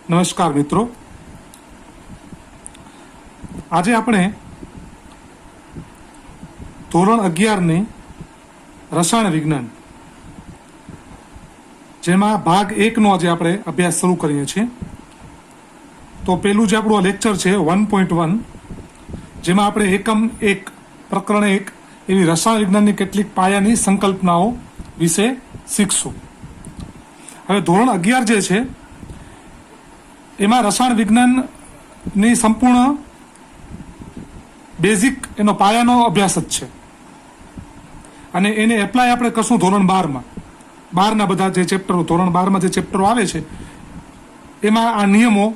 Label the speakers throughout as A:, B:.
A: નમસ્કાર મિત્રો, આજે આપણે ધોરણ 11ની રસાયણ વિજ્ઞાન જેમાં ભાગ 1નો આજે આપણે અભ્યાસ શરૂ કરીએ છીએ. તો પેલું જે આપણું લેક્ચર છે 1.1, જેમાં આપણે એકમ 1 પ્રકરણ 1 એવી રસાયણ વિજ્ઞાનની કેટલીક પાયાની સંકલ્પનાઓ વિશે શીખશું. હવે ધોરણ 11 જે છે એમાં રસાયણ વિજ્ઞાનની સંપૂર્ણ બેઝિક એનો પાયાનો અભ્યાસ જ છે, અને એને એપ્લાય આપણે કરશું ધોરણ 12માં. 12ના બધા જે ચેપ્ટરો, ધોરણ 12માં જે ચેપ્ટરો આવે છે એમાં આ નિયમો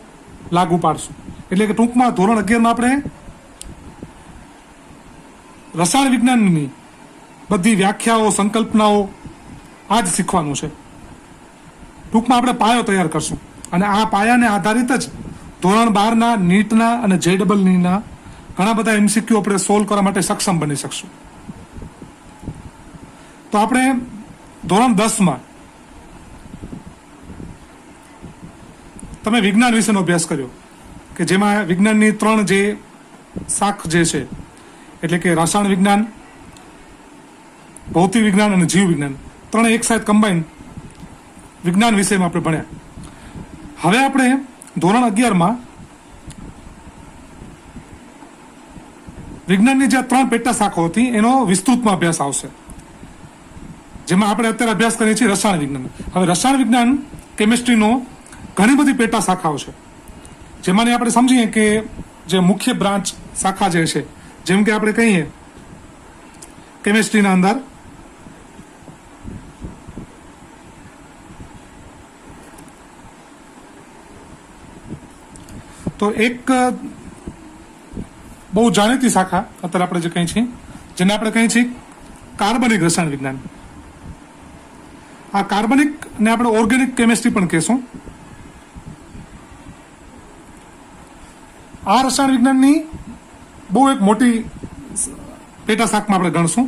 A: લાગુ પાડશું. એટલે કે ટૂંકમાં ધોરણ 11માં આપણે રસાયણ વિજ્ઞાનની બધી વ્યાખ્યાઓ, સંકલ્પનાઓ આ જ શીખવાનું છે. ટૂંકમાં આપણે પાયો તૈયાર કરશું, અને આ પાયાને આધારિત જ ધોરણ 12ના નીટના અને JEEના ઘણા બધા MCQ આપણે સોલ્વ કરવા માટે સક્ષમ બની શકશું. તો આપણે ધોરણ 10માં તમે વિજ્ઞાન વિશેનો અભ્યાસ કર્યો, કે જેમાં વિજ્ઞાનની 3 જે શાખ જે છે, એટલે કે રસાયણ વિજ્ઞાન, ભૌતિક વિજ્ઞાન અને જીવ વિજ્ઞાન, ત્રણે એક સાથે કમ્બાઈન વિજ્ઞાન વિષયમાં આપણે ભણ્યા. હવે આપણે ધોરણ 11માં વિજ્ઞાનની જે 3 પેટા શાખાઓ હતી એનો વિસ્તૃતમાં અભ્યાસ આવશે, જેમાં આપણે અત્યારે અભ્યાસ કરીએ છીએ રસાયણ વિજ્ઞાન. હવે રસાયણ વિજ્ઞાન કેમિસ્ટ્રીનો ઘણી બધી પેટા શાખાઓ છે, જેમાંની આપણે સમજીએ કે જે મુખ્ય બ્રાન્ચ શાખા જે છે, જેમ કે આપણે કહીએ કેમિસ્ટ્રીના અંદર તો એક બહુ જાણીતી શાખા અત્યારે આપણે જે કહીએ છીએ, જેને આપણે કહીએ છીએ કાર્બનિક રસાયણ વિજ્ઞાન. આ કાર્બનિક ને આપણે ઓર્ગેનિક કેમિસ્ટ્રી પણ કહેશું. આ રસાયણ વિજ્ઞાનની બહુ એક મોટી પેટા શાખામાં આપણે ગણશું,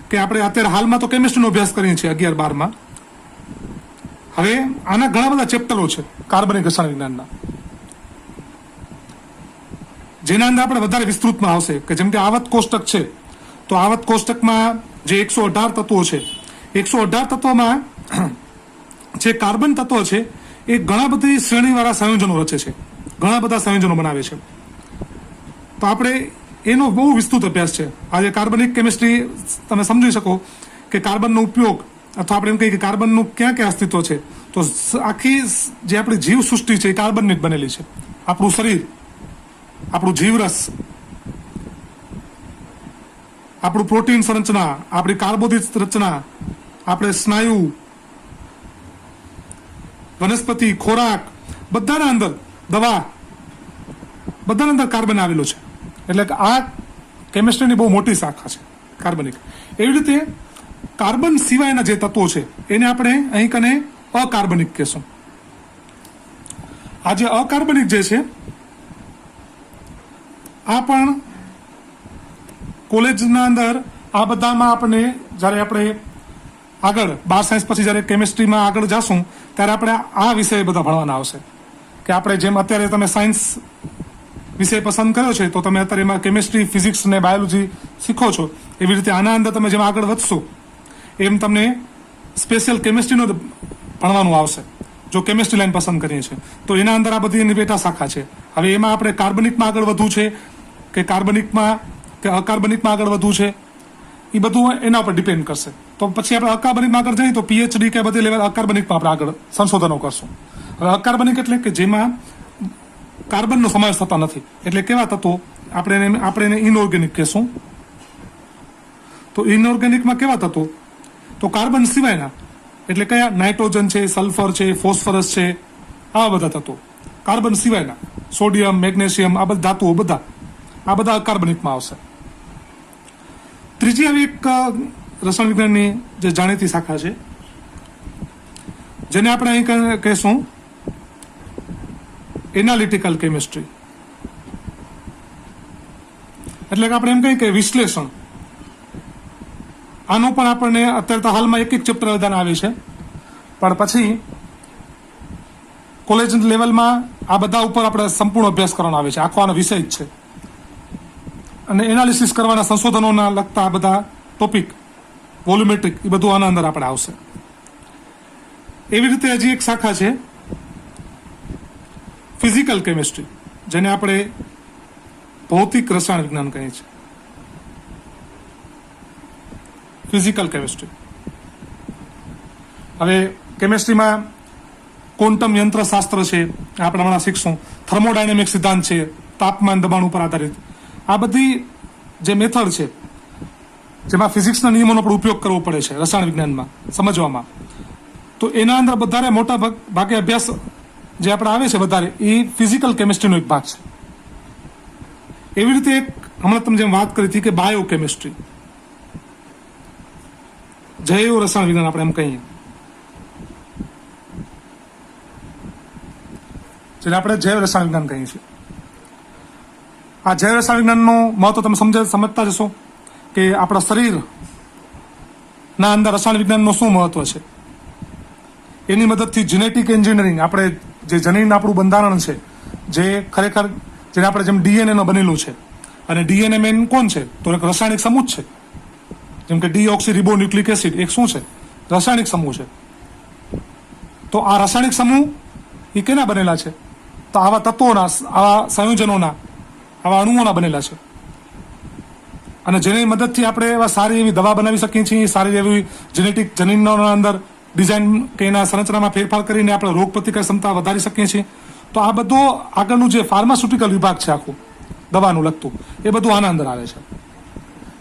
A: કે આપણે અત્યારે હાલમાં તો કેમિસ્ટ્રીનો અભ્યાસ કરીએ છીએ 11-12માં. હવે આના ઘણા બધા ચેપ્ટરો છે કાર્બનિક રસાયણ વિજ્ઞાનના, જેના અંદર આપણે વધારે વિસ્તૃતમાં આવશે. કે જેમ કે આવત કોષ્ટક છે, તો આવત કોષ્ટકમાં જે 118 તત્વો છે, 118 તત્વોમાં જે કાર્બન તત્વો છે એ ઘણા બધી શ્રેણીવાળા સંયોજનો રચે છે, ઘણા બધા સંયોજનો બનાવે છે. તો આપણે એનો બહુ વિસ્તૃત અભ્યાસ છે. આજે કાર્બનિક કેમિસ્ટ્રી તમે સમજી શકો કે કાર્બનનો ઉપયોગ, અથવા આપણે એમ કહીએ કે કાર્બનનું ક્યાં ક્યાં અસ્તિત્વ છે. તો આખી જે આપણી જીવ સૃષ્ટિ છે એ કાર્બનની જ બનેલી છે. આપણું શરીર, આપણું જીવરસ, આપણું પ્રોટીન સંરચના, આપણી કાર્બોદિત રચના, આપણે સ્નાયુ, વનસ્પતિ, ખોરાક, બધાના અંદર દવા, બધાના અંદર કાર્બન આવેલું છે. એટલે કે આ કેમિસ્ટ્રીની બહુ મોટી શાખા છે કાર્બનિક. એવી રીતે કાર્બન સિવાયના જે તત્વો છે એને આપણે અહીં કને અકાર્બનિક કહેશું. આ જે અકાર્બનિક જે છે આ પણ કોલેજના અંદર આ બધામાં આપણને જ્યારે આપણે આગળ 12 સાયન્સ પછી જ્યારે કેમિસ્ટ્રીમાં આગળ જશું ત્યારે આપણે આ વિષય બધા ભણવાના આવશે. કે આપણે જેમ અત્યારે તમે સાયન્સ વિષય પસંદ કર્યો છે, તો તમે અત્યારે એમાં કેમિસ્ટ્રી, ફિઝિક્સ અને બાયોલોજી શીખો છો. એવી રીતે આના અંદર તમે જેમ આગળ વધશો એમ તમને સ્પેશિયલ કેમિસ્ટ્રીનો ભણવાનું આવશે, જો કેમિસ્ટ્રી લાઈન પસંદ કરીએ છીએ. તો એના અંદર આ બધી એની પેટા શાખા છે. હવે એમાં આપણે કાર્બનિકમાં આગળ વધવું છે કે કાર્બનિકમાં કે અકાર્બનિકમાં આગળ વધવું છે, એ બધું એના ઉપર ડિપેન્ડ કરશે. તો પછી આપણે અકાર્બનિકમાં આગળ જઈએ તો PhD કે બધી લેવલ અકાર્બનિકમાં આપણે આગળ સંશોધનો કરશું. હવે અકાર્બનિક એટલે કે જેમાં કાર્બનનો સમાવેશ થતો નથી, એટલે કેવા તત્વો, આપણે એને ઇનઓર્ગેનિક કહેશું. તો ઇનઓર્ગેનિકમાં કેવા તત્વો, તો કાર્બન સિવાયના, એટલે કયા? નાઇટ્રોજન છે, સલ્ફર છે, ફોસ્ફરસ છે, આવા બધા તત્વો. કાર્બન સિવાયના સોડિયમ, મેગ્નેશિયમ, આ બધા ધાતુઓ બધા આ બધા અકાર્બનિકમાં આવશે. ત્રીજી આવી એક રસાયણ વિજ્ઞાનની જે જાણીતી શાખા છે જેને આપણે અહીં કહેશું એનાલિટિકલ કેમિસ્ટ્રી. એટલે કે આપણે એમ કહીએ કે વિશ્લેષણ. આનો પણ આપણને અત્યારે તો હાલમાં એક ચેપ્ટર વધારે આવે છે, પણ પછી કોલેજ લેવલમાં આ બધા ઉપર આપણે સંપૂર્ણ અભ્યાસ કરવાનો આવે છે. આખો આનો વિષય જ છે. અને એનાલિસિસ કરવાના સંશોધનોના લગતા આ બધા ટોપિક વોલ્યુમેટ્રિક એ બધું આના અંદર આપણે આવશે. એવી રીતે હજી એક શાખા છે ફિઝિકલ કેમિસ્ટ્રી, જેને આપણે ભૌતિક રસાયણ વિજ્ઞાન કહીએ છીએ. Physical chemistry. હવે કેમિસ્ટ્રીમાં ક્વોન્ટમ યંત્રશાસ્ત્ર છે, આપણે હમણાં શીખશું. થર્મોડાયનેમિક સિદ્ધાંત છે, તાપમાન દબાણ ઉપર આધારિત. આ બધી જે મેથડ છે જેમાં ફિઝિક્સના નિયમોનો પણ ઉપયોગ કરવો પડે છે રસાયણ વિજ્ઞાનમાં સમજવામાં, તો એના અંદર વધારે મોટા ભાગે અભ્યાસ જે આપણે આવે છે વધારે એ ફિઝિકલ કેમિસ્ટ્રીનો એક ભાગ છે. એવી રીતે એક હમણાં તમે જેમ વાત કરી હતી કે બાયો કેમિસ્ટ્રી, જૈવ રસાયણ વિજ્ઞાન આપણે એમ કહીએ, જેને આપણે જૈવ રસાયણ વિજ્ઞાન કહીએ છીએ. આ જૈવ રસાયણ વિજ્ઞાનનું મહત્વ તમે સમજતા જશો કે આપણા શરીરના અંદર રસાયણ વિજ્ઞાનનું શું મહત્વ છે. એની મદદથી જેનેટિક એન્જિનિયરિંગ, આપણે જે જનીન આપણું બંધારણ છે, જે ખરેખર જેને આપણે જેમ ડીએનએ બનેલું છે, અને ડીએનએ મેન કોણ છે? તો એક રાસાયણિક સમૂહ છે. જેમ કે ડીઓક્સી રિબોન્યુક્લિક એસિડ એક શું છે? રાસાયણિક સમૂહ છે. તો આ રાસાયણિક સમૂહ એ કેના બનેલા છે? તો આવા તત્વોના, આવા સંયોજનોના, આવા અણુઓના બનેલા છે. અને જેની મદદથી આપણે એવા સારી એવી દવા બનાવી શકીએ છીએ, સારી એવી જેનેટિક જનીનોના અંદર ડિઝાઇન કે એના સંરચનામાં ફેરફાર કરીને આપણે રોગ પ્રતિકાર ક્ષમતા વધારી શકીએ છીએ. તો આ બધું આગળનું જે ફાર્માસ્યુટિકલ વિભાગ છે આખું દવાનું લગતું, એ બધું આના અંદર આવે છે,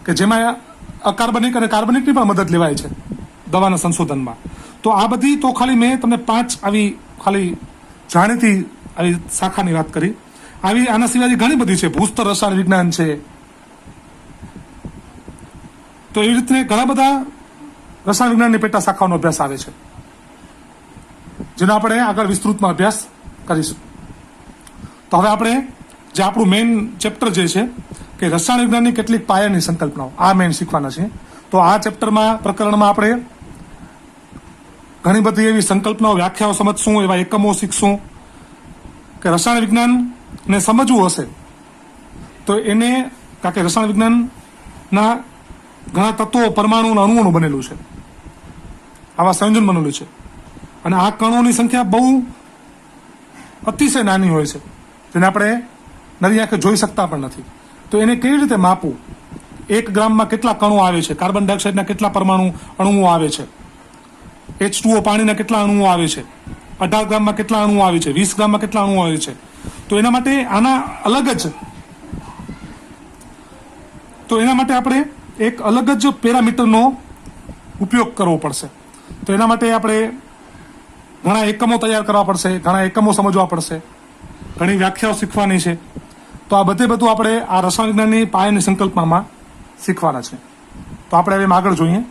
A: કે જેમાં અકાર્બનિક અને કાર્બનિકની પણ મદદ લેવાય છે દવાના સંશોધનમાં. તો આ બધી તો ખાલી મેં તમને 5 આવી ખાલી જાણીતી આવી શાખાની વાત કરી. આવી આના સિવાય ઘણી બધી છે. ભૂસ્તર રસાયણ વિજ્ઞાન છે. તો એવી રીતે ઘણા બધા રસાયણ વિજ્ઞાનની પેટા શાખાઓનો અભ્યાસ આવે છે, જેનો આપણે આગળ વિસ્તૃતમાં અભ્યાસ કરીશું. તો હવે આપણે જે આપણું મેઇન ચેપ્ટર જે છે કે રસાયણ વિજ્ઞાનની કેટલીક પાયાની સંકલ્પનાઓ, આ મેઇન શીખવાના છે. તો આ ચેપ્ટરમાં પ્રકરણમાં આપણે ઘણી બધી એવી સંકલ્પનાઓ, વ્યાખ્યાઓ સમજશું, એવા એકમો શીખશું કે રસાયણ વિજ્ઞાનને સમજવું હશે તો એને, કારણ કે રસાયણ વિજ્ઞાનના ઘણા તત્વો, પરમાણુ અને અણુઓનું બનેલું છે, આવા સંયોજન બનેલું છે. અને આ કણોની સંખ્યા બહુ અતિશય નાની હોય છે, જેને આપણે નરી આંખે જોઈ શકતા પણ નથી. તો એને કેવી રીતે માપવું? 1 ગ્રામમાં કેટલા કણો આવે છે? કાર્બન ડાયોક્સાઇડના કેટલા પરમાણુ અણુઓ આવે છે? H2O પાણીના કેટલા અણુઓ આવે છે? 18 ગ્રામમાં કેટલા અણુઓ આવે છે? 20 ગ્રામમાં કેટલા અણુઓ આવે છે? તો એના માટે આના અલગ જ, તો એના માટે આપણે એક અલગ જ પેરામીટરનો ઉપયોગ કરવો પડશે. તો એના માટે આપણે ઘણા એકમો તૈયાર કરવા પડશે, ઘણા એકમો સમજવા પડશે, ઘણી વ્યાખ્યાઓ શીખવાની છે. તો આ બધું આપણે આ રસાયણ વિજ્ઞાનની પાયાની સંકલ્પનામાં શીખવાના છે. તો આપણે હવે આગળ જોઈએ.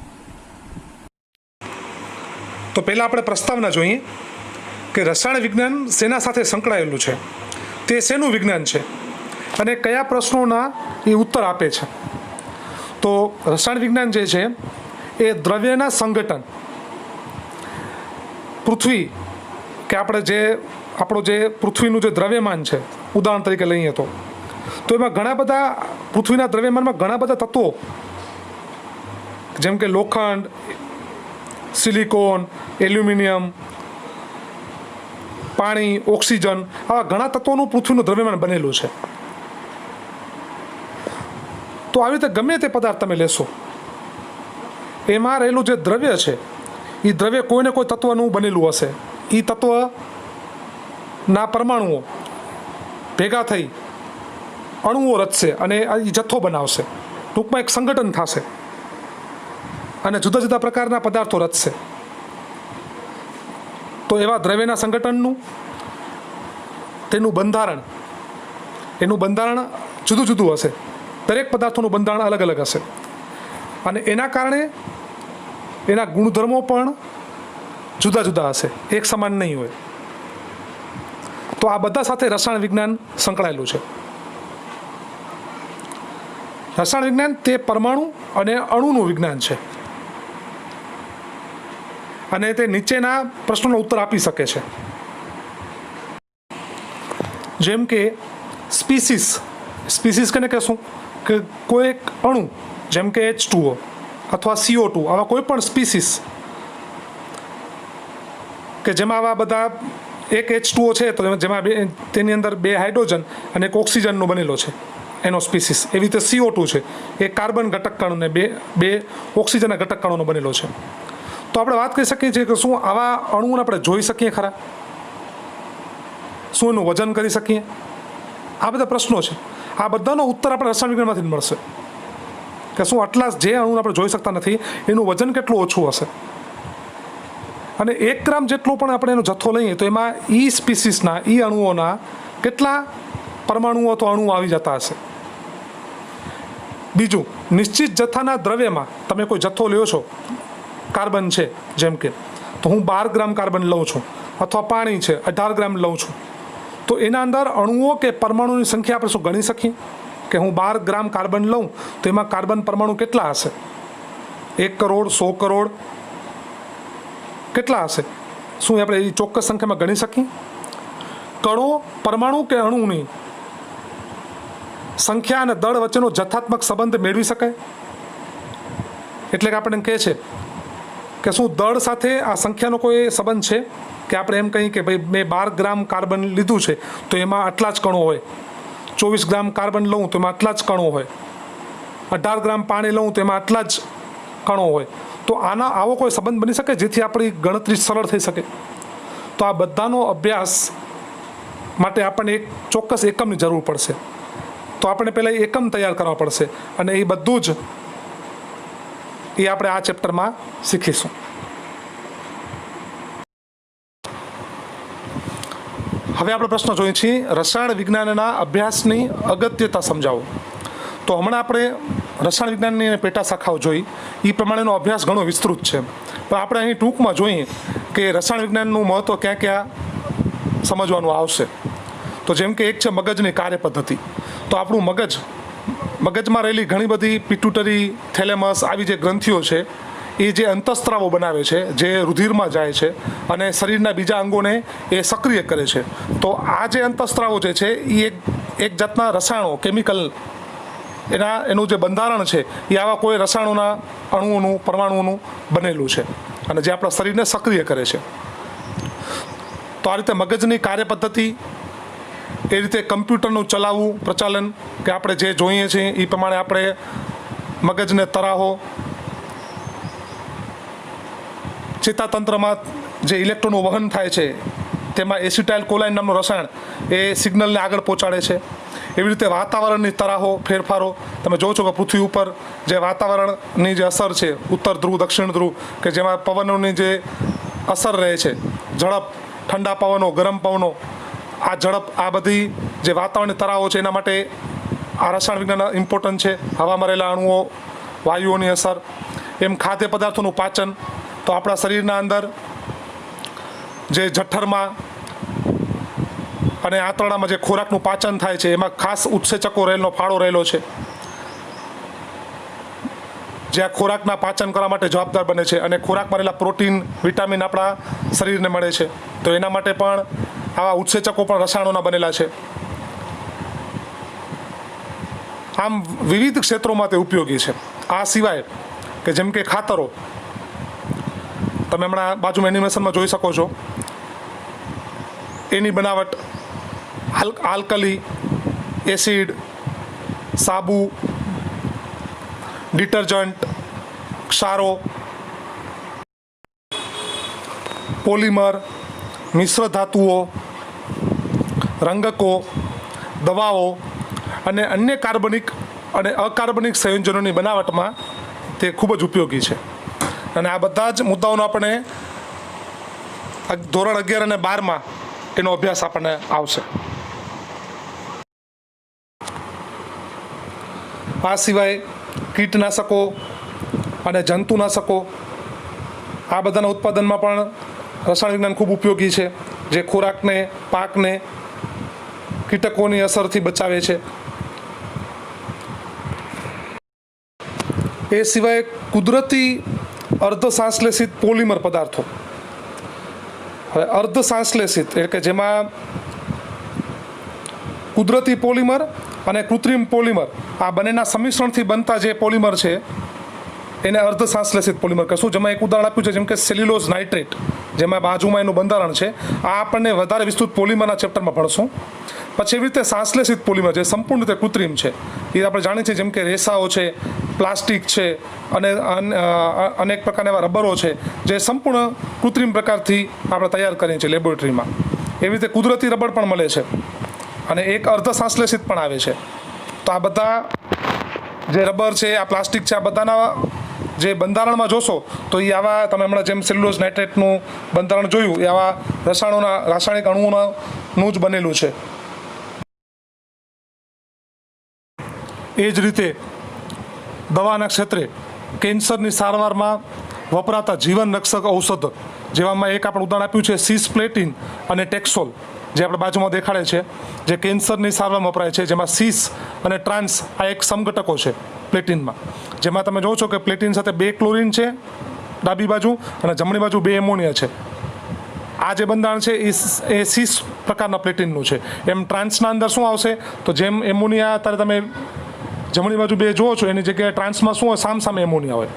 A: તો પહેલા આપણે પ્રસ્તાવના જોઈએ કે રસાયણ વિજ્ઞાન શેના સાથે સંકળાયેલું છે, તે શેનું વિજ્ઞાન છે અને કયા પ્રશ્નોના એ ઉત્તર આપે છે. તો રસાયણ વિજ્ઞાન જે છે એ દ્રવ્યના સંગઠન, પૃથ્વી કે આપણો જે પૃથ્વીનું જે દ્રવ્યમાન છે, ઉદાહરણ તરીકે લઈએ તો એમાં ઘણા બધા, પૃથ્વીના દ્રવ્યમાનમાં ઘણા બધા તત્વો, જેમ કે લોખંડ, સિલિકોન, એલ્યુમિનિયમ, પાણી, ઓક્સિજન, આવા ઘણા તત્વોનું પૃથ્વીનું દ્રવ્યમાન બનેલું છે. તો આવી રીતે ગમે તે પદાર્થ તમે લેશો, એમાં રહેલું જે દ્રવ્ય છે એ દ્રવ્ય કોઈને કોઈ તત્વનું બનેલું હશે. એ તત્વના પરમાણુઓ ભેગા થઈ અણુઓ રચશે અને એ જથ્થો બનાવશે. ટૂંકમાં એક સંગઠન થશે અને જુદા જુદા પ્રકારના પદાર્થો રચશે. તો એવા દ્રવ્યના સંગઠનનું તેનું બંધારણ એનું બંધારણ જુદું જુદું હશે. દરેક પદાર્થોનું બંધારણ અલગ અલગ હશે અને એના કારણે એના ગુણધર્મો પણ જુદા જુદા હશે, એક સમાન નહીં હોય. તો આ બધા સાથે રસાયણ વિજ્ઞાન સંકળાયેલું છે. રસાયણ વિજ્ઞાન તે પરમાણુ અને અણુનું વિજ્ઞાન છે અને તે નીચેના પ્રશ્નોનો ઉત્તર આપી શકે છે. જેમ કે સ્પીસીસ કેને કહેશું કે કોઈ એક અણુ જેમ કે H2O અથવા CO2 આવા કોઈ પણ સ્પીસીસ કે જેમાં આવા બધા એક H2O છે તો જેમાં તેની અંદર 2 હાઇડ્રોજન અને એક ઓક્સિજનનો બનેલો છે એનો સ્પીસીસ. એવી રીતે CO2 છે એ કાર્બન ઘટક કણુ ને બે ઓક્સિજનના ઘટક કણોનો બનેલો છે. તો આપણે વાત કરી શકીએ છીએ કે શું આવા અણુઓને આપણે જોઈ શકીએ ખરા? શું એનું વજન કરી શકીએ? આ બધા પ્રશ્નો છે. આ બધાનો ઉત્તર આપણે રસાયણ વિજ્ઞાનમાંથી મળશે કે શું આટલા જે અણુને આપણે જોઈ શકતા નથી એનું વજન કેટલું ઓછું હશે. અને 1 ગ્રામ જેટલો પણ આપણે એનો જથ્થો લઈએ તો એમાં સ્પીસીસના અણુઓના કેટલા પરમાણુઓ તો અણુઓ આવી જતા હશે. બીજું, નિશ્ચિત જથ્થાના દ્રવ્યમાં તમે કોઈ જથ્થો લ્યો છો, કાર્બન છે જેમ કે, તો હું 12 ગ્રામ કાર્બન લઉં છું અથવા પાણી છે 18 ગ્રામ લઉં છું, તો એના અંદર અણુઓ કે પરમાણુની સંખ્યા આપણે શું ગણી શકીએ કે હું 12 ગ્રામ કાર્બન લઉં તો એમાં કાર્બન પરમાણુ કેટલા હશે? 1 કરોડ, 100 કરોડ, કેટલા હશે? શું આપણે એ ચોક્કસ સંખ્યામાં ગણી શકીએ? કણો, પરમાણુ કે અણુની સંખ્યા અને દળ વચ્ચેનો જથ્થાત્મક સંબંધ મેળવી શકાય? એટલે કે આપણને કહે છે કે શું દળ સાથે આ સંખ્યાનો કોઈ સંબંધ છે કે આપણે એમ કહીએ કે ભાઈ મેં 12 ગ્રામ કાર્બન લીધું છે તો એમાં આટલા જ કણો હોય, 24 ગ્રામ કાર્બન લઉં તો એમાં આટલા જ કણો હોય, 18 ગ્રામ પાણી લઉં તો એમાં આટલા જ કણો હોય. તો આવો કોઈ સંબંધ બની શકે જેથી આપણી ગણતરી સરળ થઈ શકે? તો આ બધાનો અભ્યાસ માટે આપણને એક ચોક્કસ એકમની જરૂર પડશે. તો આપણે પહેલાં એકમ તૈયાર કરવા પડશે અને એ બધું જ આપણે આ ચેપ્ટરમાં શીખીશું. હવે આપણે પ્રશ્ન જોઈએ છીએ રસાયણ વિજ્ઞાનના અભ્યાસની અગત્યતા સમજાવો. તો હમણાં આપણે રસાયણ વિજ્ઞાનની પેટા શાખાઓ જોઈ, એ પ્રમાણેનો અભ્યાસ ઘણો વિસ્તૃત છે, પણ આપણે અહીં ટૂંકમાં જોઈએ કે રસાયણ વિજ્ઞાનનું મહત્ત્વ ક્યાં ક્યાં સમજવાનું આવશે. તો જેમ કે એક છે મગજની કાર્ય પદ્ધતિ. તો આપણું મગજમાં રહેલી ઘણી બધી પિટ્યુટરી, થેલેમસ આવી જે ગ્રંથિઓ છે એ જે અંતઃસ્ત્રાવો બનાવે છે જે રુધિરમાં જાય છે અને શરીરના બીજા અંગોને એ સક્રિય કરે છે. તો આ જે અંતઃસ્ત્રાવો જે છે એ એક જાતના રસાયણો, કેમિકલ, એનું જે બંધારણ છે એ આવા કોઈ રસાયણોના અણુઓનું, પરમાણુઓનું બનેલું છે અને જે આપણા શરીરને સક્રિય કરે છે. તો આ રીતે મગજની કાર્ય પદ્ધતિ, એ રીતે કમ્પ્યુટરનું ચલાવવું, પ્રચાલન, કે આપણે જે જોઈએ છીએ એ પ્રમાણે આપણે મગજને તરાહો, ચેતાતંત્રમાં જે ઇલેક્ટ્રોનનું વહન થાય છે તેમાં એસિટાઇલ કોલાઇન નામનું રસાયણ એ સિગ્નલને આગળ પહોંચાડે છે. એવી રીતે વાતાવરણની તરાહો, ફેરફારો, તમે જોવો છો કે પૃથ્વી ઉપર જે વાતાવરણની જે અસર છે, ઉત્તર ધ્રુવ, દક્ષિણ ધ્રુવ, કે જેમાં પવનોની જે અસર રહે છે, ઝડપ, ઠંડા પવનો, ગરમ પવનો, આ ઝડપ, આ બધી જે વાતાવરણની તરાહો છે એના માટે આ રસાયણ વિજ્ઞાન ઇમ્પોર્ટન્ટ છે. હવામાં રહેલા અણુઓ, વાયુઓની અસર, એમ ખાદ્ય પદાર્થોનું પાચન. તો આપણા શરીરના અંદર જે જઠરમાં અને આંતરડામાં જે ખોરાકનું પાચન થાય છે એમાં ખાસ ઉત્સેચકો ફાળો રહેલો છે જે આ ખોરાકના પાચન કરવા માટે જવાબદાર બને છે અને ખોરાકમાં રહેલા પ્રોટીન, વિટામિન આપણા શરીરને મળે છે. તો એના માટે પણ આવા ઉત્સેચકો પણ રસાયણોના બનેલા છે. આમ વિવિધ ક્ષેત્રોમાં તે ઉપયોગી છે. આ સિવાય કે જેમ કે ખાતરો, તમે હમણાં બાજુમાં એનિમેશનમાં જોઈ શકો છો, એની બનાવટ આલ્કલી, એસિડ, સાબુ, ડિટર્જન્ટ, ક્ષારો, પોલિમર, મિશ્ર ધાતુઓ, રંગકો, દવાઓ અને અન્ય કાર્બનિક અને અકાર્બનિક સંયોજનોની બનાવટમાં તે ખૂબ જ ઉપયોગી છે. અને આ બધા જ મુદ્દાઓનો આપણે ધોરણ 11 અને 12માં એનો અભ્યાસ આપણને આવશે. આ સિવાય કીટનાશકો અને જંતુનાશકો આ બધાના ઉત્પાદનમાં પણ રસાયણ વિજ્ઞાન ખૂબ ઉપયોગી છે, જે ખોરાકને, પાકને કીટકોની અસરથી બચાવે છે. એ સિવાય કુદરતી અર્ધસંશ્લેષિત પોલિમર પદાર્થો. હવે અર્ધસંશ્લેષિત એટલે કે જેમાં કુદરતી પોલિમર અને કૃત્રિમ પોલિમર આ બંનેના સંમિશ્રણથી બનતા જે પોલિમર છે એને અર્ધસંશ્લેષિત પોલિમર કહેશું. જેમાં એક ઉદાહરણ આપ્યું છે જેમ કે સેલ્યુલોઝ નાઇટ્રેટ, જેમાં બાજુમાં એનું બંધારણ છે. આ આપણને વધારે વિસ્તૃત પોલિમરના ચેપ્ટરમાં ભણશું. પછી એવી રીતે સંશ્લેષિત પોલિમર જે સંપૂર્ણ રીતે કૃત્રિમ છે એ આપણે જાણીએ છીએ, જેમ કે રેસાઓ છે, પ્લાસ્ટિક છે અને અનેક પ્રકારના એવા રબરો છે જે સંપૂર્ણ કૃત્રિમ પ્રકારથી આપણે તૈયાર કરીએ છીએ લેબોરેટરીમાં. એવી રીતે કુદરતી રબર પણ મળે છે અને એક અર્ધસંશ્લેષિત પણ આવે છે. તો આ બધા જે રબર છે, આ પ્લાસ્ટિક છે, આ બધાના જે બંધારણમાં જોશો તો એ આવા, તમે હમણાં જેમ સેલ્યુલોઝ નાઇટ્રેટનું બંધારણ જોયું, એ આવા રાસાયણિક અણુઓનું જ બનેલું છે. એ જ રીતે દવાના ક્ષેત્રે કેન્સરની સારવારમાં વપરાતા જીવન રક્ષક ઔષધ, જેવામાં એક આપણે ઉદાહરણ આપ્યું છે સિસપ્લેટિન અને ટેક્સોલ, જે આપણે બાજુમાં દેખાડે છે, જે કેન્સરની સારવારમાં વપરાય છે. જેમાં સિસ અને ટ્રાન્સ આ એક સમઘટકો છે પ્લેટિનમાં, જેમાં તમે જોવો છો કે પ્લેટિન સાથે 2 ક્લોરિન છે ડાબી બાજુ અને જમણી બાજુ 2 એમોનિયા છે. આ જે બંધારણ છે એ સિસ પ્રકારના પ્લેટિનનું છે. એમ ટ્રાન્સના અંદર શું આવશે, તો જેમ એમોનિયા અત્યારે તમે જમણી બાજુ 2 જુઓ છો એની જગ્યાએ ટ્રાન્સમાં શું હોય, સામે એમોનિયા હોય.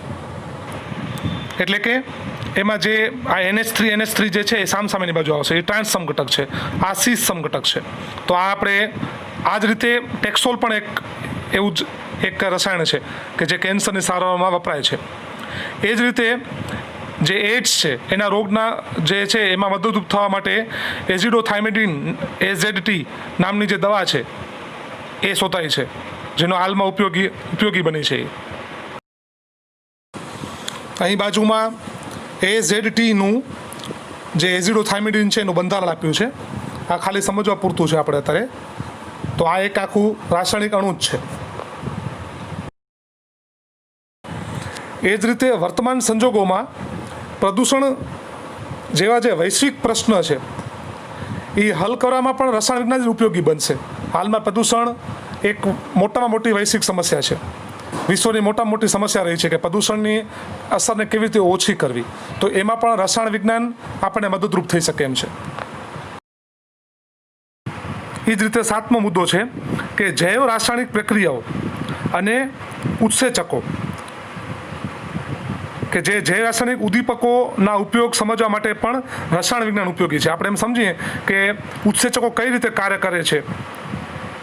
A: એટલે કે એમાં જે આ NH3 જે છે એ સામેની બાજુ આવશે, એ ટ્રાન્સ સમઘટક છે. આ સિસ સમઘટક છે. તો આ આપણે આ જ રીતે ટેક્સોલ પણ એવું જ એક રસાયણ છે કે જે કેન્સરની સારવારમાં વપરાય છે. એ જ રીતે જે એડ્સ છે એના રોગના જે છે એમાં મદદરૂપ થવા માટે એઝિડોથાઇમેટિન AZT નામની જે દવા છે એ શોધાઈ છે, જેનો હાલમાં ઉપયોગી બની છે. અહીં બાજુમાં AZTનું જે એઝિડોથાઇમેટિન છે એનું બંધારણ આપ્યું છે. આ ખાલી સમજવા પૂરતું છે આપણે અત્યારે. તો આ એક આખું રાસાયણિક અણુ જ છે. એ જ રીતે વર્તમાન સંજોગોમાં પ્રદૂષણ જેવા જે વૈશ્વિક પ્રશ્ન છે એ હલ કરવામાં પણ રસાયણ વિજ્ઞાન જ ઉપયોગી બનશે. હાલમાં પ્રદૂષણ એક મોટામાં મોટી વૈશ્વિક સમસ્યા છે. વિશ્વની મોટામાં મોટી સમસ્યા રહી છે કે પ્રદૂષણની અસરને કેવી રીતે ઓછી કરવી. તો એમાં પણ રસાયણ વિજ્ઞાન આપણને મદદરૂપ થઈ શકે એમ છે. એ જ રીતે 7મો મુદ્દો છે કે જૈવ રાસાયણિક પ્રક્રિયાઓ અને ઉત્સેચકો, કે જે જૈવ રાસાયણિક ઉદ્દીપકોના ઉપયોગ સમજવા માટે પણ રસાયણ વિજ્ઞાન ઉપયોગી છે. આપણે એમ સમજીએ કે ઉત્સેચકો કઈ રીતે કાર્ય કરે છે,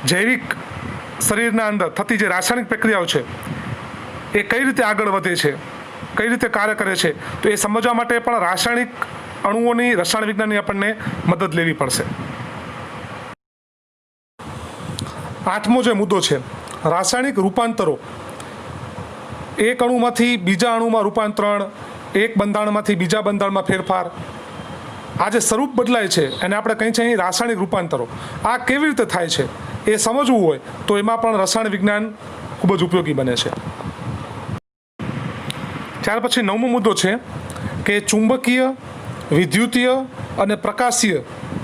A: જૈવિક શરીરના અંદર થતી જે રાસાયણિક પ્રક્રિયાઓ છે એ કઈ રીતે આગળ વધે છે, કઈ રીતે કાર્ય કરે છે, તો એ સમજવા માટે પણ રાસાયણિક અણુઓની રસાયણ વિજ્ઞાનની આપણને મદદ લેવી પડશે. 8મો જે મુદ્દો છે રાસાયણિક રૂપાંતરો. એક અણુમાંથી બીજા અણુમાં રૂપાંતરણ, એક બંધારણમાંથી બીજા બંધારણમાં ફેરફાર. આ જે સ્વરૂપ બદલાય છે એને આપણે કહીએ છીએ અહીં રાસાયણિક રૂપાંતરો. આ કેવી રીતે થાય છે એ સમજવું હોય તો એમાં પણ રસાયણ વિજ્ઞાન ખૂબ જ ઉપયોગી બને છે. ત્યાર પછી 9મો મુદ્દો છે કે ચુંબકીય, વિદ્યુતીય અને પ્રકાશીય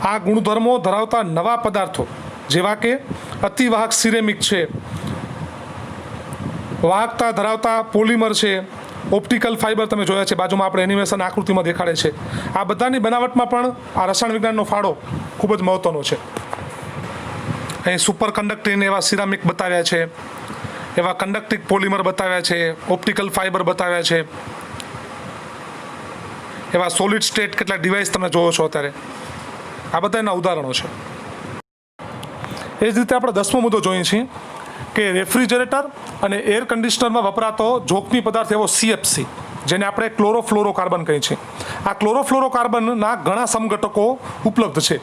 A: આ ગુણધર્મો ધરાવતા નવા પદાર્થો, જેવા કે અતિવાહક સિરેમિક છે, વાહકતા ધરાવતા પોલિમર છે, ઓપ્ટિકલ ફાઇબર તમે જોયા છે, બાજુમાં આપણે એનિમેશન આકૃતિમાં દેખાડે છે. આ બધાની બનાવટમાં પણ આ રસાયણ વિજ્ઞાનનો ફાળો ખૂબ જ મહત્વનો છે. અહીં સુપર કન્ડક્ટિંગ એવા સિરામિક બતાવ્યા છે, એવા કન્ડક્ટિંગ પોલિમર બતાવ્યા છે, ઓપ્ટિકલ ફાઇબર બતાવ્યા છે, એવા સોલિડ સ્ટેટ કેટલાક ડિવાઇસ તમે જોવો છો અત્યારે. આ બધા એના ઉદાહરણો છે. એ જ રીતે આપણે 10મો મુદ્દો જોઈએ છીએ કે રેફ્રિજરેટર અને એર કન્ડિશનરમાં વપરાતો જોખમી પદાર્થ એવો CFC, જેને આપણે ક્લોરોફ્લોરોકાર્બન કહીએ છીએ. આ ક્લોરોફ્લોરોકાર્બનના ઘણા સમઘટકો ઉપલબ્ધ છે.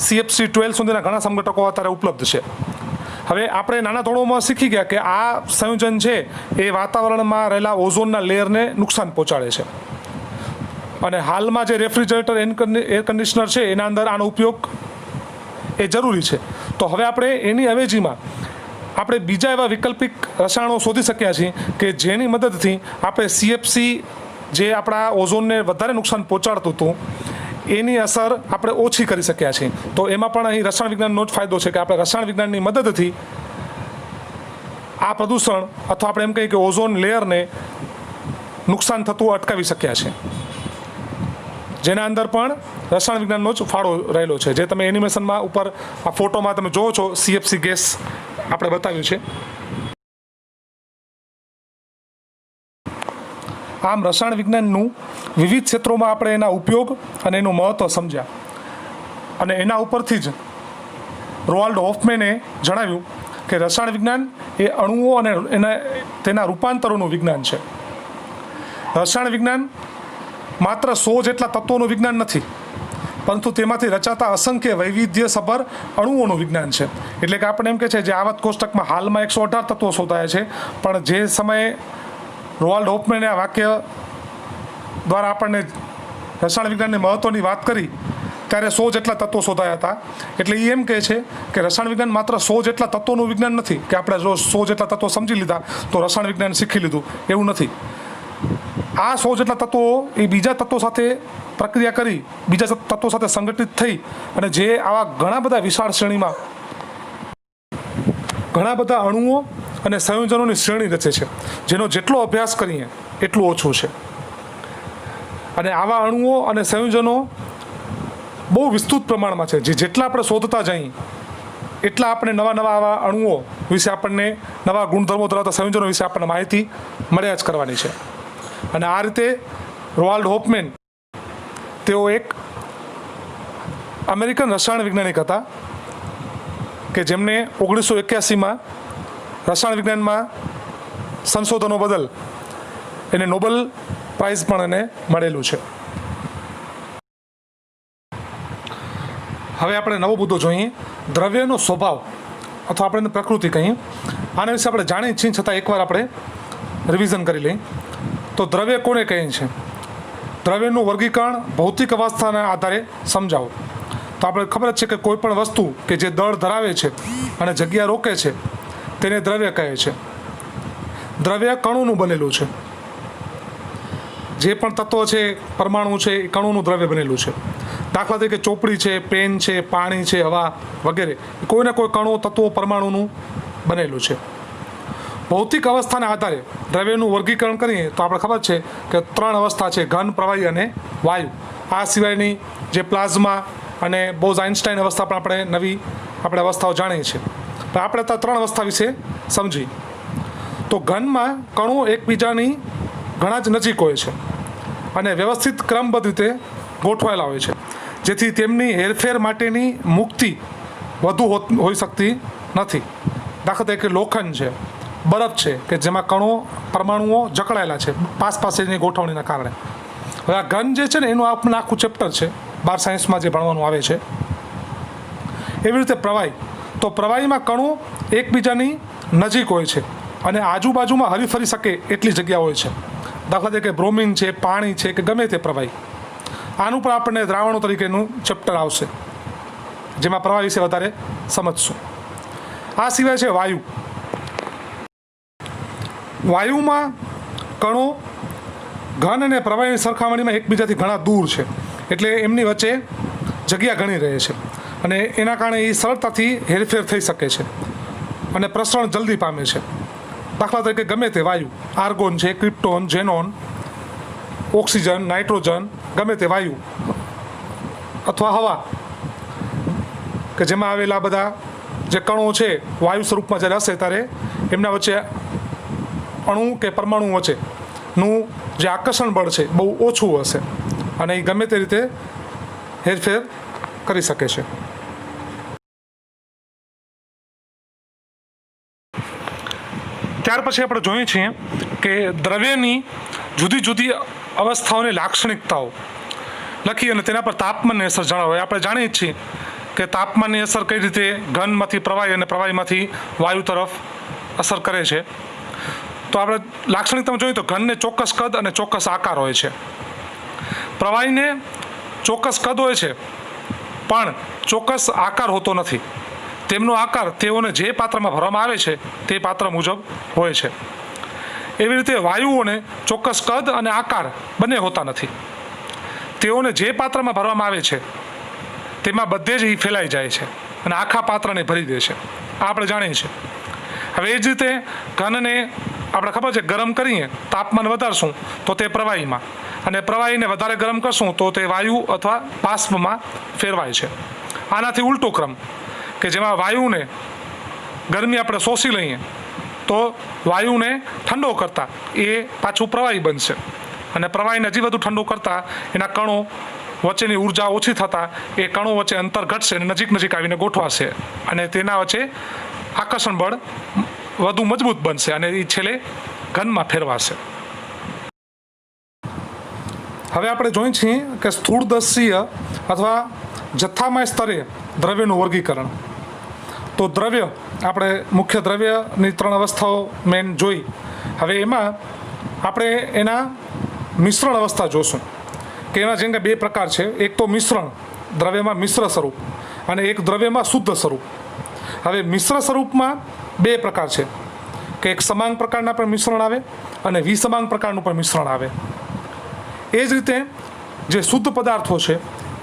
A: CFC12 સુધીના ઘણા સમઘટકો અત્યારે ઉપલબ્ધ છે. હવે આપણે નાના ધોરણોમાં શીખી ગયા કે આ સંયોજન છે એ વાતાવરણમાં રહેલા ઓઝોનના લેયરને નુકસાન પહોંચાડે છે. અને હાલમાં જે રેફ્રિજરેટર એર કન્ડિશનર છે એના અંદર આનો ઉપયોગ એ જરૂરી છે. તો હવે આપણે એની અવેજીમાં આપણે બીજા એવા વૈકલ્પિક રસાયણો શોધી શક્યા છીએ કે જેની મદદથી આપણે CFC જે આપણા ઓઝોનને વધારે નુકસાન પહોંચાડતું હતું એની અસર આપણે ઓછી કરી શક્યા છીએ. તો એમાં પણ અહીં રસાયણ વિજ્ઞાનનો જ ફાયદો છે કે આપણે રસાયણ વિજ્ઞાનની મદદથી આ પ્રદૂષણ અથવા આપણે એમ કહીએ કે ઓઝોન લેયરને નુકસાન થતું અટકાવી શક્યા છે, જેના અંદર પણ રસાયણ વિજ્ઞાનનો જ ફાળો રહેલો છે. જે તમે એનિમેશનમાં ઉપર આ ફોટોમાં તમે જોવો છો CFC ગેસ આપણે બતાવ્યું છે. આમ રસાયણ વિજ્ઞાનનું વિવિધ ક્ષેત્રોમાં આપણે એના ઉપયોગ અને એનું મહત્ત્વ સમજ્યા અને એના ઉપરથી જ રોઆલ્ડ હોફમેને જણાવ્યું કે રસાયણ વિજ્ઞાન એ અણુઓ અને તેના રૂપાંતરોનું વિજ્ઞાન છે. રસાયણ વિજ્ઞાન માત્ર 100 જેટલા તત્વોનું વિજ્ઞાન નથી, પરંતુ તેમાંથી રચાતા અસંખ્ય વૈવિધ્યસભર અણુઓનું વિજ્ઞાન છે. એટલે કે આપણે એમ કે છે જે આવત કોષ્ટકમાં હાલમાં 118 તત્વો શોધાયા છે, પણ જે સમયે રોઆલ્ડ હોફમેને આ વાક્ય દ્વારા આપણને રસાયણ વિજ્ઞાનની મહત્ત્વની વાત કરી ત્યારે 100 જેટલા તત્વો શોધાયા હતા. એટલે એ એમ કહે છે કે રસાયણ વિજ્ઞાન માત્ર 100 જેટલા તત્વોનું વિજ્ઞાન નથી કે આપણે જો 100 જેટલા તત્વો સમજી લીધા તો રસાયણ વિજ્ઞાન શીખી લીધું, એવું નથી. આ 100 જેટલા તત્વો એ બીજા તત્વો સાથે પ્રક્રિયા કરી બીજા તત્વો સાથે સંગઠિત થઈ અને જે આવા ઘણા બધા વિશાળ શ્રેણીમાં ઘણા બધા અણુઓ અને સંયોજનોની શ્રેણી રચે છે, જેનો જેટલો અભ્યાસ કરીએ એટલું ઓછું છે. અને આવા અણુઓ અને સંયોજનો બહુ વિસ્તૃત પ્રમાણમાં છે. જેટલા આપણે શોધતા જઈએ એટલા આપણે નવા નવા આવા અણુઓ વિશે આપણને નવા ગુણધર્મો ધરાવતા સંયોજનો વિશે આપણને માહિતી મળ્યા જ કરવાની છે. અને આ રીતે રોઆલ્ડ હોફમેન તેઓ એક અમેરિકન રસાયણ વૈજ્ઞાનિક હતા કે જેમને 1981માં રસાયણ વિજ્ઞાનમાં સંશોધનો બદલ એને નોબેલ પ્રાઇઝ પણ એને મળેલું છે. હવે આપણે નવો મુદ્દો જોઈએ, દ્રવ્યનો સ્વભાવ અથવા આપણે પ્રકૃતિ કહીએ. આના વિશે આપણે જાણીએ છીએ, છતાં એકવાર આપણે રિવિઝન કરી લઈએ. તો દ્રવ્ય કોને કહે છે? દ્રવ્યનું વર્ગીકરણ ભૌતિક અવસ્થાના આધારે સમજાવો. તો આપણે ખબર જ છે કે કોઈ પણ વસ્તુ કે જે દળ ધરાવે છે અને જગ્યા રોકે છે તેને દ્રવ્ય કહે છે. દ્રવ્ય કણોનું બનેલું છે. જે પણ તત્વો છે, પરમાણુ છે, એ કણોનું દ્રવ્ય બનેલું છે. દાખલા તરીકે ચોપડી છે, પેન છે, પાણી છે, હવા વગેરે કોઈને કોઈ કણો, તત્વો, પરમાણુનું બનેલું છે. ભૌતિક અવસ્થાના આધારે દ્રવ્યનું વર્ગીકરણ કરીએ તો આપણે ખબર છે કે 3 અવસ્થા છે, ઘન, પ્રવાહી અને વાયુ. આ સિવાયની જે પ્લાઝમા અને બોઝ-આઇન્સ્ટાઈન અવસ્થા પણ આપણે અવસ્થાઓ જાણીએ છીએ. તો આપણે તો 3 અવસ્થા વિશે સમજી. તો ઘનમાં કણો એકબીજાની ઘણા જ નજીક હોય છે અને વ્યવસ્થિત ક્રમબદ્ધ રીતે ગોઠવાયેલા હોય છે, જેથી તેમની હેરફેર માટેની મુક્તિ વધુ હોઈ શકતી નથી. દાખલા તરીકે લોખંડ છે, બરફ છે કે જેમાં કણો, પરમાણુઓ જકડાયેલા છે પાસેની ગોઠવણીના કારણે. હવે આ ઘન જે છે ને એનું આપણને આખું ચેપ્ટર છે, 12 સાયન્સમાં જે ભણવાનું આવે છે. એવી રીતે પ્રવાહી, તો પ્રવાહીમાં કણો એકબીજાની નજીક હોય છે અને આજુબાજુમાં હરીફરી શકે એટલી જગ્યા હોય છે. દાખલા તરીકે બ્રોમિન છે, પાણી છે કે ગમે તે પ્રવાહી. આનું પણ આપણને દ્રાવણો તરીકેનું ચેપ્ટર આવશે, જેમાં પ્રવાહી વિશે વધારે સમજશું. આ સિવાય છે વાયુ. વાયુમાં કણો ઘન અને પ્રવાહીની સરખામણીમાં એકબીજાથી ઘણા દૂર છે, એટલે એમની વચ્ચે જગ્યા ઘણી રહે છે અને એના કારણે એ સરળતાથી હેરફેર થઈ શકે છે અને પ્રસરણ જલ્દી પામે છે. દાખલા તરીકે ગમે તે વાયુ, આર્ગોન છે, ક્રિપ્ટોન, ઝેનોન, ઓક્સિજન, નાઇટ્રોજન, ગમે તે વાયુ અથવા હવા કે જેમાં આવેલા બધા જે કણો છે વાયુ સ્વરૂપમાં જ્યારે હશે ત્યારે એમના વચ્ચે અણુ કે પરમાણુ વચ્ચેનું જે આકર્ષણ બળ છે બહુ ઓછું હશે અને એ ગમે તે રીતે હેરફેર કરી શકે છે. ત્યાર પછી આપણે જોઈએ છીએ કે દ્રવ્યની જુદી જુદી અવસ્થાઓની લાક્ષણિકતાઓ લખી અને તેના પર તાપમાનની અસર જણાવો. આપણે જાણીએ છીએ કે તાપમાનની અસર કઈ રીતે ઘનમાંથી પ્રવાહી અને પ્રવાહીમાંથી વાયુ તરફ અસર કરે છે. તો આપણે લાક્ષણિકતામાં જોઈએ તો ઘનને ચોક્કસ કદ અને ચોક્કસ આકાર હોય છે. પ્રવાહીને ચોક્કસ કદ હોય છે પણ ચોક્કસ આકાર હોતો નથી. તેમનો આકાર તેઓને જે પાત્રમાં ભરવામાં આવે છે તે પાત્ર મુજબ હોય છે. એવી રીતે વાયુઓને ચોક્કસ કદ અને આકાર બંને હોતા નથી. તેઓને જે પાત્રમાં ભરવામાં આવે છે તેમાં બધે જ એ ફેલાઈ જાય છે અને આખા પાત્રને ભરી દે છે. આ આપણે જાણીએ છીએ. હવે એ જ રીતે ઘનને આપણે ખબર છે ગરમ કરીએ, તાપમાન વધારશું તો તે પ્રવાહીમાં, અને પ્રવાહીને વધારે ગરમ કરશું તો તે વાયુ અથવા બાષ્પમાં ફેરવાય છે. આનાથી ઉલટો ક્રમ કે જેમાં વાયુને ગરમી આપણે શોષી લઈએ તો વાયુને ઠંડો કરતાં એ પાછું પ્રવાહી બનશે, અને પ્રવાહીને હજી વધુ ઠંડો કરતાં એના કણો વચ્ચેની ઉર્જા ઓછી થતાં એ કણો વચ્ચે અંતર ઘટશે અને નજીક નજીક આવીને ગોઠવાશે, અને તેના વચ્ચે આકર્ષણ બળ વધુ મજબૂત બનશે અને એ છેલ્લે ઘનમાં ફેરવાશે. હવે આપણે જોઈએ છીએ કે સ્થૂળદર્શીય અથવા જથ્થામય સ્તરે દ્રવ્યનું વર્ગીકરણ. તો દ્રવ્ય આપણે મુખ્ય દ્રવ્યની 3 અવસ્થાઓ મેન જોઈ. હવે એમાં આપણે એના મિશ્રણ અવસ્થા જોશું કે એના જેમ કે 2 પ્રકાર છે. એક તો મિશ્રણ, દ્રવ્યમાં મિશ્ર સ્વરૂપ, અને એક દ્રવ્યમાં શુદ્ધ સ્વરૂપ. હવે મિશ્ર સ્વરૂપમાં 2 પ્રકાર છે કે એક સમાંગ પ્રકારના પણ મિશ્રણ આવે અને વિસમાંગ પ્રકારનું પણ મિશ્રણ આવે. એ જ રીતે જે શુદ્ધ પદાર્થો છે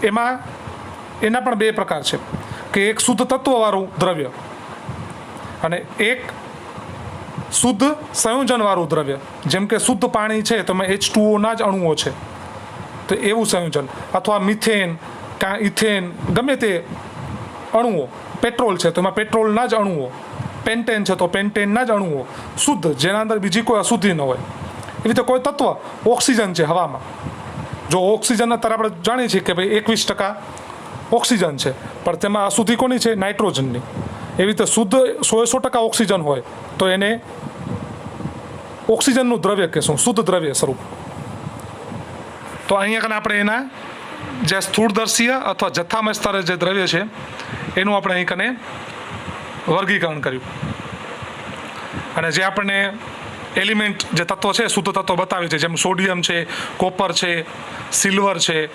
A: એમાં એના પણ 2 પ્રકાર છે કે એક શુદ્ધ તત્વવાળું દ્રવ્ય અને એક શુદ્ધ સંયોજનવાળું દ્રવ્ય. જેમ કે શુદ્ધ પાણી છે તો એમાં H2O ના જ અણુઓ છે, તો એવું સંયોજન, અથવા મિથેન કાં ઇથેન ગમે તે અણુઓ. પેટ્રોલ છે તો એમાં પેટ્રોલના જ અણુઓ, પેન્ટેન છે તો પેન્ટેનના જ અણુઓ શુદ્ધ, જેના અંદર બીજી કોઈ અશુદ્ધિ ન હોય. એવી રીતે કોઈ તત્વ, ઓક્સિજન છે હવામાં, જો ઓક્સિજન અત્યારે આપણે જાણીએ છીએ કે ભાઈ 21% ઓક્સિજન છે, પણ તેમાં અશુદ્ધિ કોની છે? નાઇટ્રોજનની. એવી રીતે શુદ્ધ 100% ઓક્સિજન હોય તો એને ઓક્સિજનનું દ્રવ્ય કહેશું, શુદ્ધ દ્રવ્ય સ્વરૂપ. તો અહીંયા કને આપણે એના જે સ્થૂળદર્શીય અથવા જથ્થામય સ્તરે જે દ્રવ્ય છે એનું આપણે અહીં કને વર્ગીકરણ કર્યું, અને જે આપણને એલિમેન્ટ જે તત્વો છે, શુદ્ધ તત્વો બતાવે છે, જેમ સોડિયમ છે, કોપર છે, સિલ્વર છે,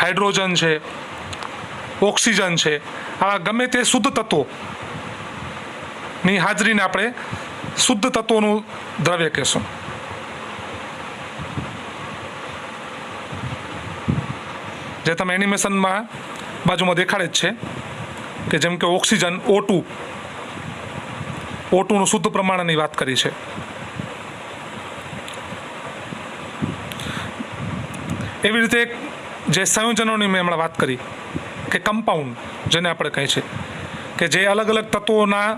A: હાઇડ્રોજન છે, ઓક્સિજન છે, આવા ગમે તે શુદ્ધ તત્વોની હાજરીને આપણે શુદ્ધ તત્વોનું દ્રવ્ય કહેશું. જે તમે એનિમેશનમાં બાજુમાં દેખાડે જ છે કે જેમ કે ઓક્સિજન O2નું શુદ્ધ પ્રમાણની વાત કરી છે. એવી રીતે જે સંયોજનોની મેં હમણાં વાત કરી કે કમ્પાઉન્ડ જેને આપણે કહીએ છીએ કે જે અલગ અલગ તત્વોના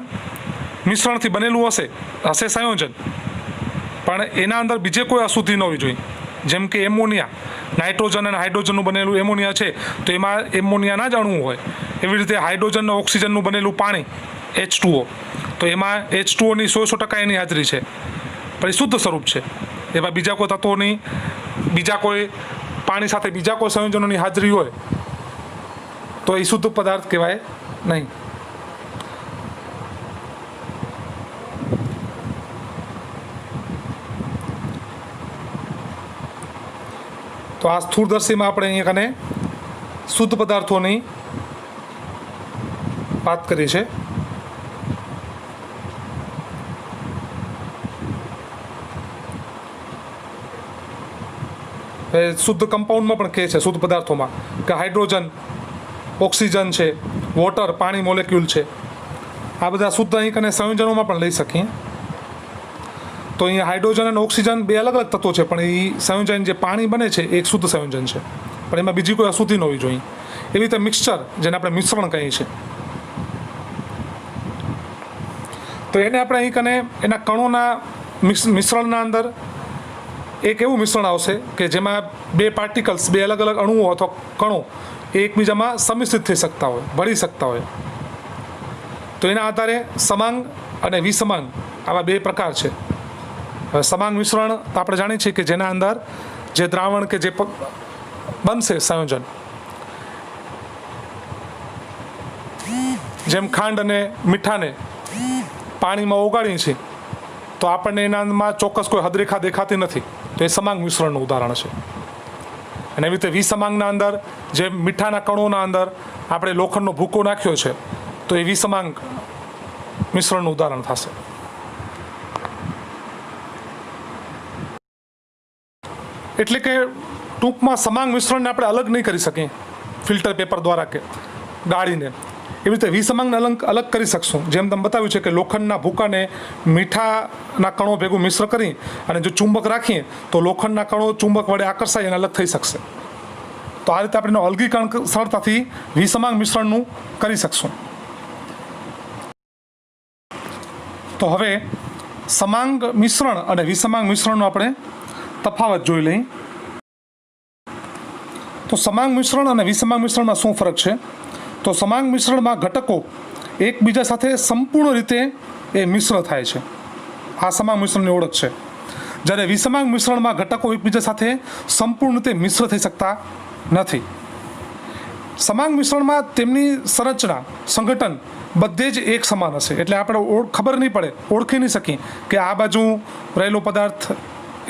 A: મિશ્રણથી બનેલું હશે સંયોજન, પણ એના અંદર બીજે કોઈ અશુદ્ધિ ન હોવી જોઈએ. જેમ કે એમોનિયા, નાઇટ્રોજન અને હાઇડ્રોજનનું બનેલું એમોનિયા છે તો એમાં એમોનિયાના જ અણુઓ હોય. એવી રીતે હાઇડ્રોજન અને ઓક્સિજનનું બનેલું પાણી H2O, તો એમાં H2Oની 100% એની હાજરી છે, પણ એ શુદ્ધ સ્વરૂપ છે. એમાં બીજા કોઈ તત્વોની, બીજા કોઈ પાણી સાથે બીજા કોઈ સંયોજનોની હાજરી હોય તો એ શુદ્ધ પદાર્થ કહેવાય નહીં. તો આ સ્થૂળદર્શીમાં આપણે અહીંયા કને શુદ્ધ પદાર્થોની વાત કરી છે. શુદ્ધ કમ્પાઉન્ડમાં પણ કહે છે, શુદ્ધ પદાર્થોમાં કે હાઇડ્રોજન, ઓક્સિજન છે, વોટર પાણી મોલેક્યુલ છે, આ બધા શુદ્ધ અહીં કને સંયોજનોમાં પણ લઈ શકીએ. તો અહીંયા હાઇડ્રોજન અને ઓક્સિજન 2 અલગ અલગ તત્વો છે, પણ એ સંયોજન જે પાણી બને છે એ એક શુદ્ધ સંયોજન છે, પણ એમાં બીજી કોઈ અશુદ્ધિ ન હોવી જોઈએ. એવી રીતે મિક્સચર જેને આપણે મિશ્રણ કહીએ છીએ, તો એને આપણે અહીં કને એના કણોના મિશ્રણના અંદર એક એવું મિશ્રણ આવશે કે જેમાં 2 પાર્ટિકલ્સ, 2 અલગ અલગ અણુઓ અથવા કણો એકબીજામાં સંમિશ્રિત થઈ શકતા હોય, ભળી શકતા હોય. તો એના આધારે સમાંગ અને વિસમાંગ આવા 2 પ્રકાર છે. હવે સમાંગ મિશ્રણ તો આપણે જાણીએ છીએ કે જેના અંદર જે દ્રાવણ કે જે બનશે સંયોજન, જેમ ખાંડ અને મીઠાને પાણીમાં ઓગાળીએ છીએ તો આપણને એનામાં ચોક્કસ કોઈ હદરેખા દેખાતી નથી, તો એ સમાંગ મિશ્રણનું ઉદાહરણ છે. અને એવી રીતે વિસમાંગના અંદર જે મીઠાના કણોના અંદર આપણે લોખંડનો ભૂકો નાખ્યો છે તો એ વિસમાંગ મિશ્રણનું ઉદાહરણ થશે. એટલે કે ટૂંકમાં સમાંગ મિશ્રણને આપણે અલગ નહીં કરી શકીએ ફિલ્ટર પેપર દ્વારા કે ગાળીને. એવી રીતે વિસમાંગને અલગ કરી શકશું. જેમ તમે બતાવ્યું છે કે લોખંડના ભૂકાને મીઠાના કણો ભેગું મિશ્ર કરી અને જો ચુંબક રાખીએ તો લોખંડના કણો ચુંબક વડે આકર્ષાય અને અલગ થઈ શકશે. તો આ રીતે આપણે અલગીકરણ સરળતાથી વિસમાંગ મિશ્રણનું કરી શકશું. તો હવે સમાંગ મિશ્રણ અને વિસમાંગ મિશ્રણનો આપણે તફાવત જોઈ લઈએ. તો સમાંગ મિશ્રણ અને વિસમાંગ મિશ્રણમાં શું ફરક છે? તો સમાંગ મિશ્રણમાં ઘટકો એકબીજા સાથે સંપૂર્ણ રીતે એ મિશ્ર થાય છે. આ સમાંગ મિશ્રણની ઓળખ છે. જ્યારે વિસમાંગ મિશ્રણમાં ઘટકો એકબીજા સાથે સંપૂર્ણ રીતે મિશ્ર થઈ શકતા નથી. સમાંગ મિશ્રણમાં તેમની સંરચના સંગઠન બધે જ એક સમાન હશે. એટલે આપણે ખબર નહીં પડે, ઓળખી નહીં શકીએ કે આ બાજુ રહેલો પદાર્થ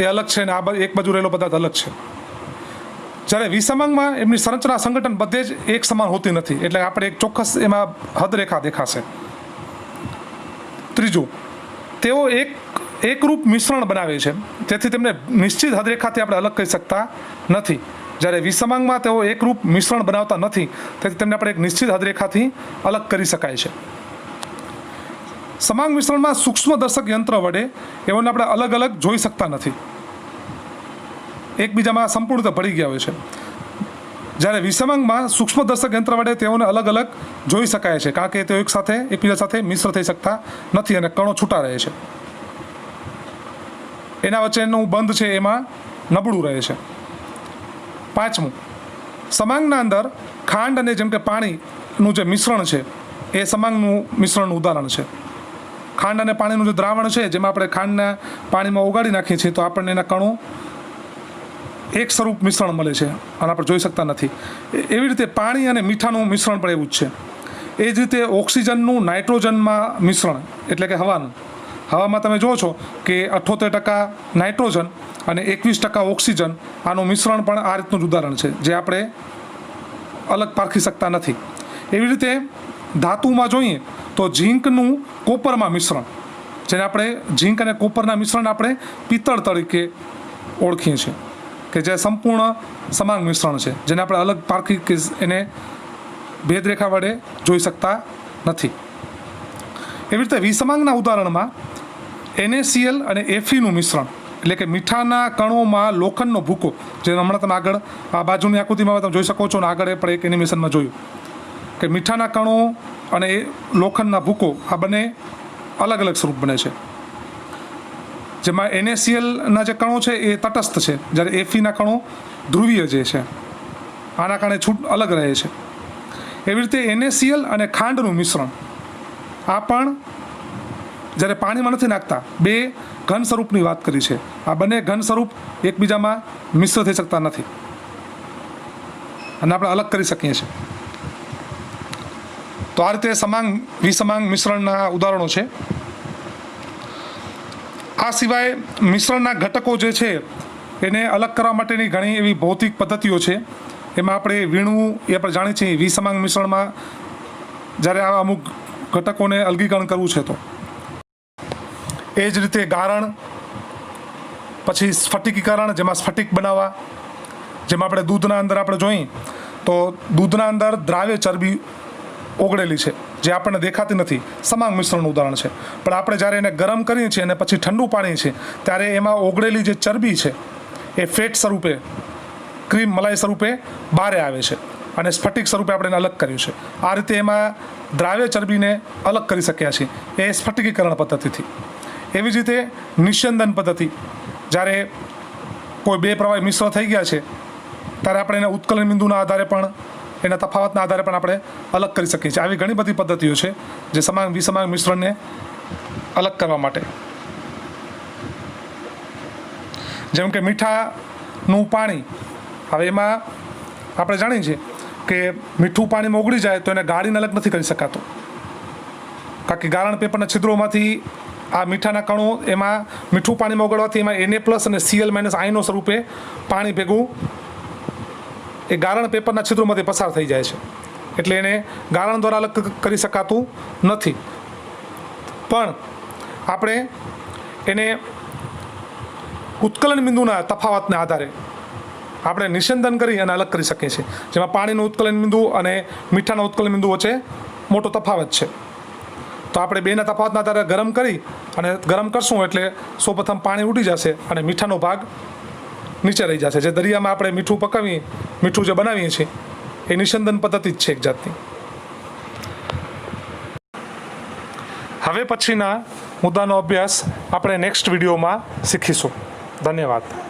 A: એ અલગ છે અને આ એક બાજુ રહેલો પદાર્થ અલગ છે. જ્યારે વિસમાંગમાં એમની સંરચના સંગઠન બધે જ એક સમાન હોતી નથી. એટલે આપણે એક ચોક્કસ એમાં હદરેખા દેખાશે. ત્રીજું, તેઓ એકરૂપ મિશ્રણ બનાવે છે, તેથી તેમને નિશ્ચિત હદરેખાથી આપણે અલગ કરી શકતા નથી. જ્યારે વિસમાંગમાં તેઓ એકરૂપ મિશ્રણ બનાવતા નથી, તેથી તેમને આપણે એક નિશ્ચિત હદરેખાથી અલગ કરી શકાય છે. સમાંગ મિશ્રણમાં સૂક્ષ્મદર્શક યંત્ર વડે એઓને આપણે અલગ અલગ જોઈ શકતા નથી. એકબીજામાં સંપૂર્ણ રીતે ભળી ગયા હોય છે. જ્યારે વિસમાંગમાં સૂક્ષ્મદર્શક યંત્ર વડે તેઓને અલગ અલગ જોઈ શકાય છે, કારણ કે તેઓ એકબીજા સાથે મિશ્ર થઈ શકતા નથી અને કણો છૂટા રહે છે. એના વચ્ચેનું બંધ છે એમાં નબળું રહે છે. પાંચમું, સમાંગના અંદર ખાંડ અને જેમ કે પાણીનું જે મિશ્રણ છે એ સમાંગનું મિશ્રણનું ઉદાહરણ છે. ખાંડ અને પાણીનું જે દ્રાવણ છે જેમાં આપણે ખાંડના પાણીમાં ઓગાળી નાખીએ છીએ તો આપણને એના કણો એક સ્વરૂપ મિશ્રણ મળે છે અને આપણે જોઈ શકતા નથી. એવી રીતે પાણી અને મીઠાનું મિશ્રણ પણ એવું જ છે. એ જ રીતે ઓક્સિજનનું નાઇટ્રોજનમાં મિશ્રણ એટલે કે હવાનું. હવામાં તમે જુઓ છો કે 78% નાઇટ્રોજન અને 21% ઓક્સિજન, આનું મિશ્રણ પણ આ રીતનું જ ઉદાહરણ છે જે આપણે અલગ પારખી શકતા નથી. એવી રીતે ધાતુમાં જોઈએ તો ઝીંકનું કોપરમાં મિશ્રણ, જેને આપણે ઝીંક અને કોપરના મિશ્રણ આપણે પિત્તળ તરીકે ઓળખીએ છીએ, કે જે સંપૂર્ણ સમાંગ મિશ્રણ છે, જેને આપણે અલગ પારખી કે એને ભેદરેખા વડે જોઈ શકતા નથી. એવી રીતે વિસમાંગના ઉદાહરણમાં NaCl અને Fe નું મિશ્રણ એટલે કે મીઠાના કણોમાં લોખંડનો ભૂકો, જે હમણાં તમે આગળ આ બાજુની આકૃતિમાં તમે જોઈ શકો છો અને આગળ પણ એક એનિમેશનમાં જોયું કે મીઠાના કણો અને લોખંડના ભૂકો આ બંને અલગ અલગ સ્વરૂપ બને છે. જેમાં NaClના જે કણો છે એ તટસ્થ છે, જ્યારે Feના કણો ધ્રુવીય જે છે, આના કારણે અલગ રહે છે. એવી રીતે NaCl અને ખાંડનું મિશ્રણ આ પણ જ્યારે પાણીમાં નથી નાખતા, બે ઘન સ્વરૂપની વાત કરી છે. આ બંને ઘન સ્વરૂપ એકબીજામાં મિશ્ર થઈ શકતા નથી અને આપણે અલગ કરી શકીએ છીએ. તો આ રીતે સમાંગ વિસમાંગ મિશ્રણના ઉદાહરણો છે. આ સિવાય મિશ્રણના ઘટકો જે છે એને અલગ કરવા માટેની ઘણી એવી ભૌતિક પદ્ધતિઓ છે. એમાં આપણે વીણવું એ આપણે જાણીએ છીએ. વિસમાંગ મિશ્રણમાં જ્યારે આવા અમુક ઘટકોને અલગીકરણ કરવું છે તો એ જ રીતે ગારણ, પછી સ્ફટિકીકરણ, જેમાં સ્ફટિક બનાવવા, જેમાં આપણે દૂધના અંદર આપણે જોઈએ તો દૂધના અંદર દ્રાવ્ય ચરબી ઓગળેલી છે જે આપણને દેખાતી નથી, સમાંગ મિશ્રણનું ઉદાહરણ છે. પણ આપણે જ્યારે એને ગરમ કરીએ છીએ અને પછી ઠંડુ પાણી છે ત્યારે એમાં ઓગળેલી જે ચરબી છે એ ફેટ સ્વરૂપે, ક્રીમ મલાઈ સ્વરૂપે બહાર આવે છે અને સ્ફટિક સ્વરૂપે આપણે એને અલગ કર્યું છે. આ રીતે એમાં દ્રાવ્ય ચરબીને અલગ કરી શક્યા છીએ એ સ્ફટિકીકરણ પદ્ધતિથી. એવી જ રીતે નિસ્યંદન પદ્ધતિ, જ્યારે કોઈ બે પ્રવાહી મિશ્ર થઈ ગયા છે ત્યારે આપણે એને ઉત્કલન બિંદુના આધારે પણ, એના તફાવતના આધારે પણ આપણે અલગ કરી શકીએ છીએ. આવી ઘણી બધી પદ્ધતિઓ છે જે સમાંગ વિસમાંગ મિશ્રણને અલગ કરવા માટે. જેમ કે મીઠાનું પાણી, હવે એમાં આપણે જાણીએ છીએ કે મીઠું પાણીમાં ઓગળી જાય તો એને ગાળીને અલગ નથી કરી શકાતું, કારણ કે ગારણ પેપરના છિદ્રોમાંથી આ મીઠાના કણો એમાં મીઠું પાણીમાં ઓગળવાથી એમાં Na+ અને Cl- આયનો સ્વરૂપે પાણી ભેગું એ ગારણ પેપરના છિદ્રોમાંથી પસાર થઈ જાય છે, એટલે એને ગારણ દ્વારા અલગ કરી શકાતું નથી. પણ આપણે એને ઉત્કલન બિંદુના તફાવતને આધારે આપણે નિસ્યંદન કરી અને અલગ કરી શકીએ છીએ, જેમાં પાણીનું ઉત્કલન બિંદુ અને મીઠાના ઉત્કલન બિંદુ વચ્ચે મોટો તફાવત છે. તો આપણે બેના તફાવતના આધારે ગરમ કરી અને ગરમ કરશું એટલે સૌપ્રથમ પાણી ઉડી જશે અને મીઠાનો ભાગ નીચે રહી જશે. જે દરિયામાં આપણે મીઠું જે બનાવીએ છીએ એ નિસ્યંદન પદ્ધતિ જ છે એક જાતની. હવે પછીના મુદ્દાનો અભ્યાસ આપણે નેક્સ્ટ વિડીયોમાં શીખીશું. ધન્યવાદ.